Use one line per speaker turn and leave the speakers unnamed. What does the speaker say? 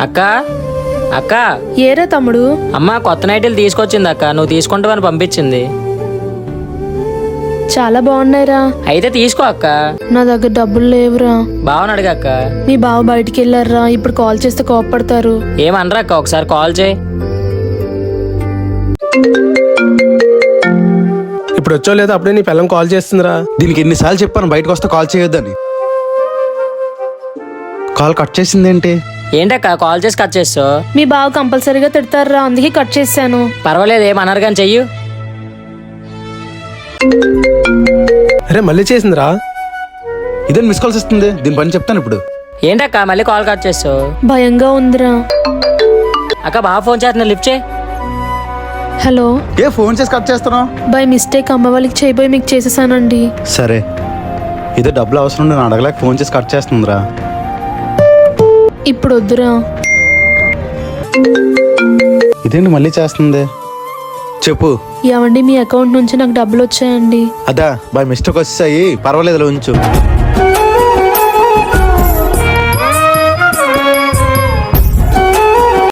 అక్క అక్క
ఏరా తమ్ముడు?
అమ్మ కొత్త నైటీలు తీసుకొచ్చింది అక్క, నువ్వు తీసుకుంటావని పంపించింది.
చాలా బాగున్నాయిరా.
అయితే తీసుకో అక్క.
నా దగ్గర డబ్బులు లేవురా.
బావని అడిగా అక్క.
మీ బావ బయటికి వెళ్ళారా, ఇప్పుడు కాల్ చేస్తే కోపడతారు.
ఏమనరా అక్క, ఒకసారి కాల్ చేయి.
ఇప్పుడు వచ్చో లేదా అప్పుడే నీ పిల్లం కాల్ చేస్తుందిరా.
దీనికి ఎన్నిసార్లు చెప్పాను బయటకు వస్తే కాల్ చేయొద్దని. కాల్ కట్ చేసిందేంటి?
ఏంటక్క కాల్ చేసి కట్ చేస్తావు?
మీ బావ కంపల్సరీగా తిడతారా, అందుకే కట్ చేశాను.
పర్వాలేదు, ఏమన్నారు కానీ చెయ్యు.
అరే మళ్ళీ చేసిందిరా.
ఇదేం మిస్ కాల్స్ ఇస్తుంది, దీని పని చెప్తాను ఇప్పుడు.
ఏంటక్క మళ్ళీ కాల్ కట్ చేస్తావు?
భయంగా ఉందిరా.
అక్క బాగా ఫోన్ చేస్తున్నా, లిఫ్ట్ చేయి.
హలో.
ఏ ఫోన్ చేసి కట్ చేస్తున్నావు?
బై మిస్టేక్ అమ్మ వాళ్ళకి చేయబోయి మీకు చేసేసానండి.
సరే, ఇదే డబ్బులు అవసరం నేను అడగలేక ఫోన్ చేసి కట్ చేస్తుందిరా.
ఇప్పుడు వద్దురా.
ఇదేంటి మళ్ళీ చేస్తుంది? చెప్పు.
ఏమండి, మీ అకౌంట్ నుంచి నాకు డబ్బులు వచ్చాయండి.
అదా బై మిస్టేక్ వచ్చేసాయి, పర్వాలేదు ఉంచు.